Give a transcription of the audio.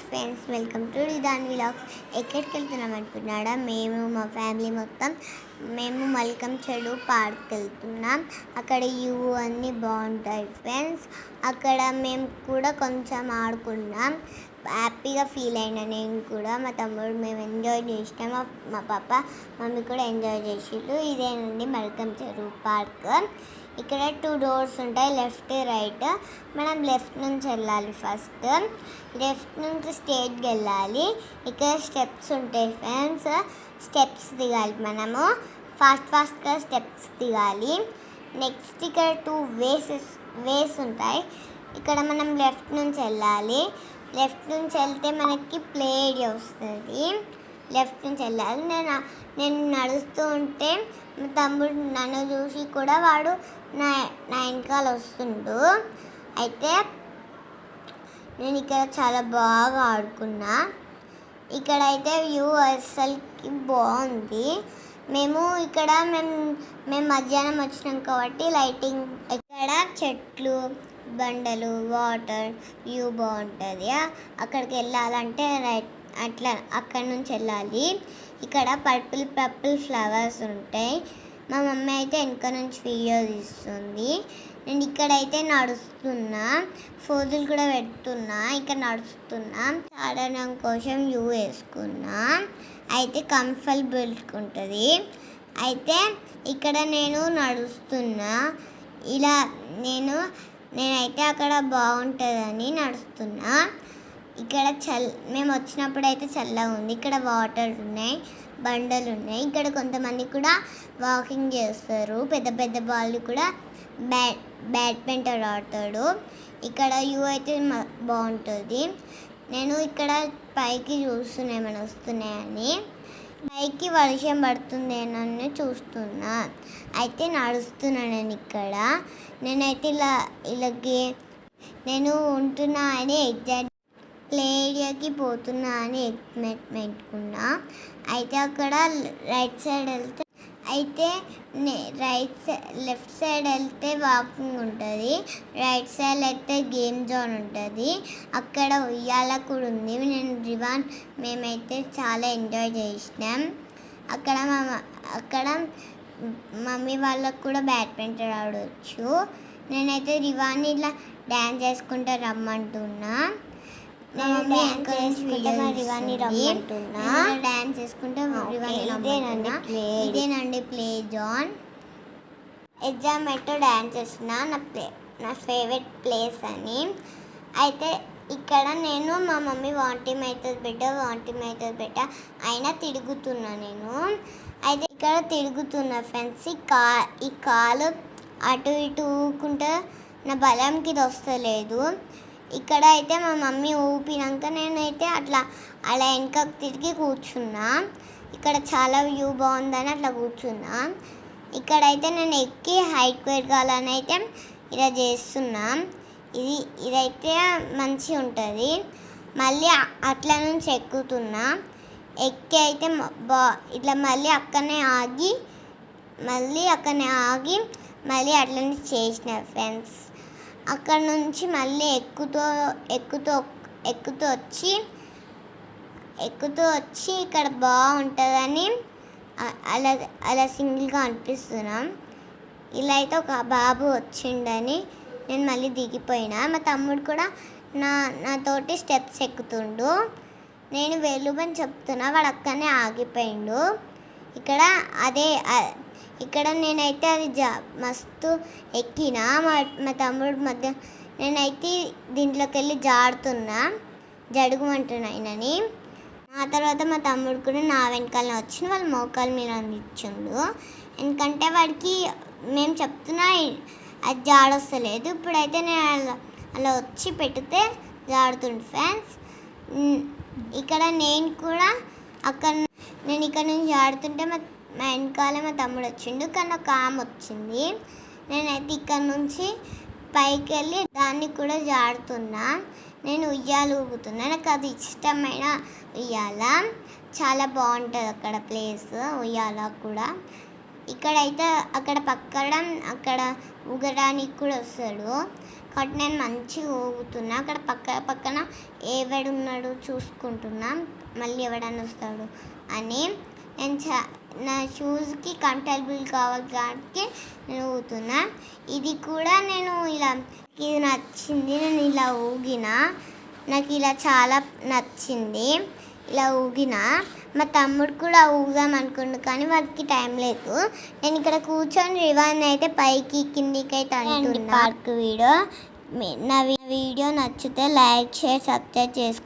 Friends, welcome to Ridhan vlogs. ఎక్కడికి వెళ్తున్నాం అనుకున్నాడా? మేము మా ఫ్యామిలీ మొత్తం మల్కం చెడు పార్క్కి వెళ్తున్నాం. అక్కడ అన్నీ బాగుంటాయి ఫ్రెండ్స్. అక్కడ మేము కూడా కొంచెం ఆడుకున్నాం. హ్యాపీగా ఫీల్ అయినా నేను కూడా, మా తమ్ముడు మేము ఎంజాయ్ చేసినాం. మా పాప మమ్మీ కూడా ఎంజాయ్ చేసిళ్ళు. ఇదేనండి మల్కం చెరువు పార్క్. ఇక్కడ 2 doors ఉంటాయి, లెఫ్ట్ రైట్. మనం లెఫ్ట్ నుంచి వెళ్ళాలి. ఫస్ట్ లెఫ్ట్ నుంచి స్ట్రైట్గా వెళ్ళాలి. ఇక్కడ స్టెప్స్ ఉంటాయి ఫ్రెండ్స్, స్టెప్స్ దిగాలి. మనము ఫాస్ట్గా స్టెప్స్ దిగాలి. నెక్స్ట్ ఇక్కడ 2 వేస్ ఉంటాయి. ఇక్కడ మనం లెఫ్ట్ నుంచి వెళ్ళాలి. లెఫ్ట్ నుంచి వెళ్తే మనకి ప్లే ఏరియా వస్తుంది. లెఫ్ట్ నుంచి వెళ్ళాలి. నేను నడుస్తూ ఉంటే మా తమ్ముడు నన్ను చూసి కూడా వాడు నా వెనకాల వస్తుండు. అయితే నేను ఇక్కడ చాలా బాగా ఆడుకున్నా. ఇక్కడైతే వ్యూ అసలుకి బాగుంది. మేము మధ్యాహ్నం వచ్చినాం కాబట్టి లైటింగ్, ఇక్కడ చెట్లు, బండలు, వాటర్, వ్యూ బాగుంటుంది. అక్కడికి వెళ్ళాలంటే అక్కడ నుంచి వెళ్ళాలి. ఇక్కడ పర్పుల్ ఫ్లవర్స్ ఉంటాయి. మా మమ్మీ అయితే వెనక నుంచి వీడియో తీస్తుంది. నేను ఇక్కడైతే నడుస్తున్నా, ఫోజులు కూడా పెడుతున్నా. ఇక్కడ నడుస్తున్నా, ఆడడం కోసం వ్యూ వేసుకున్నా. అయితే కంఫర్టబుల్ ఉంటుంది. అయితే ఇక్కడ నేను నడుస్తున్నా. ఇలా నేనైతే అక్కడ బాగుంటుందని నడుస్తున్నా. ఇక్కడ మేము వచ్చినప్పుడు అయితే చల్లగా ఉంది. ఇక్కడ వాటర్ ఉన్నాయి, బండలు ఉన్నాయి. ఇక్కడ కొంతమంది కూడా వాకింగ్ చేస్తారు. పెద్ద వాళ్ళు కూడా బ్యాడ్మింటన్ ఆడతాడు. ఇక్కడ వ్యూ అయితే బాగుంటుంది. నేను ఇక్కడ పైకి చూస్తున్నా ఏమైనా వస్తున్నాయని. పైకి వర్షం పడుతుందేనని చూస్తున్నా. అయితే నడుస్తున్నా నేను ఇక్కడ. నేనైతే ఇలాగే నేను ఉంటున్నా అని ఎగ్జాక్ట్ ప్లే ఏరియాకి పోతున్నా అని ఎక్స్పెక్ట్ పెట్టుకున్నా. అయితే అక్కడ రైట్ సైడ్ వెళ్తే లెఫ్ట్ సైడ్ వెళ్తే వాకింగ్ ఉంటుంది, రైట్ సైడ్ అయితే గేమ్ జోన్ ఉంటుంది. అక్కడ ఉయ్యాల కూడా ఉంది. మేమైతే చాలా ఎంజాయ్ చేసినాం. అక్కడ మమ్మీ వాళ్ళకు కూడా బ్యాడ్మింటన్ ఆడవచ్చు. నేనైతే రివాన్ని ఇలా డ్యాన్స్ చేసుకుంటూ రమ్మంటున్నా. డ్యాన్స్ చేసుకుంటే ఇదేనండి ప్లే జోన్. ఎగ్జామ్ ఎట్టో డ్యాన్స్ చేసిన నా ఫేవరెట్ ప్లేస్ అని. అయితే ఇక్కడ నేను మా మమ్మీ వాంటింగ్ అవుతుంది బెట్ట అయినా తిరుగుతున్నా నేను. అయితే ఇక్కడ తిరుగుతున్నా ఫ్రెండ్స్. ఈ కాలు అటు ఇటు ఊకుంటే నా బలంకి ఇది వస్తలేదు. ఇక్కడ అయితే మా మమ్మీ ఊపినాక నేనైతే అలా వెనకకు తిరిగి కూర్చున్నా. ఇక్కడ చాలా వ్యూ బాగుందని అట్లా కూర్చున్నా. ఇక్కడైతే నేను ఎక్కి హైట్ ఎదగాలని అయితే ఇలా చేస్తున్నా. ఇదైతే మంచిగా ఉంటుంది. మళ్ళీ అట్లా నుంచి ఎక్కుతున్నా. ఎక్కి అయితే ఇట్లా మళ్ళీ అక్కడనే ఆగి మళ్ళీ అట్లా నుంచి చేసిన ఫ్రెండ్స్. అక్కడ నుంచి మళ్ళీ ఎక్కుతూ వచ్చి ఇక్కడ బాగుంటుందని అలా సింగిల్గా అనిపిస్తున్నాం. ఇలా అయితే ఒక బాబు వచ్చిండని నేను మళ్ళీ దిగిపోయినా. మా తమ్ముడు కూడా నాతోటి స్టెప్స్ ఎక్కుతుండు. నేను వెలుబని చెప్తున్నా, వాడు అక్కడనే ఆగిపోయిండు. ఇక్కడ నేనైతే అది మస్తు ఎక్కినా. మా తమ్ముడు మధ్య నేనైతే దీంట్లోకి వెళ్ళి జడుగుమంటున్నా ఆయనని. ఆ తర్వాత మా తమ్ముడు కూడా నా వెనకాల వచ్చి వాళ్ళ మోకాల మీద అందించిండు. ఎందుకంటే వాడికి మేము చెప్తున్నా అది జాడొస్తలేదు. ఇప్పుడైతే నేను అలా వచ్చి పెడితే జాడుతుండు ఫ్రెండ్స్. ఇక్కడ నేను ఇక్కడ నుంచి ఆడుతుంటే మా వెనకాల మా తమ్ముడు వచ్చిండు, కానీ ఒక ఆమె వచ్చింది. నేనైతే ఇక్కడ నుంచి పైకి వెళ్ళి దాన్ని కూడా జాడుతున్నా. నేను ఉయ్యాల ఊగుతున్నా. నాకు అది ఇష్టమైన ఉయ్యాల, చాలా బాగుంటుంది అక్కడ ప్లేస్ ఉయ్యాల కూడా. ఇక్కడైతే అక్కడ పక్కన ఊగడానికి కూడా వస్తాడు. కాబట్టి నేను మంచిగా ఊగుతున్నా. అక్కడ పక్కన ఎవడున్నాడు చూసుకుంటున్నా, మళ్ళీ ఎవడన్నా వస్తాడు అని. నేను నా షూస్కి కంఫర్టబుల్ కావాలి కాబట్టి నేను ఊగుతున్నా. ఇది కూడా నేను ఇది నచ్చింది, నేను ఇలా ఊగిన, నాకు ఇలా చాలా నచ్చింది. ఇలా ఊగిన మా తమ్ముడు కూడా ఊగుదాం అనుకుండు కానీ వాడికి టైం లేదు. నేను ఇక్కడ కూర్చొని రివాన్ అయితే పైకి కిందికి అయితే అంటున్నా. పార్క్ వీడియో నా వీడియో నచ్చితే లైక్, షేర్, సబ్స్క్రైబ్ చేసుకోండి.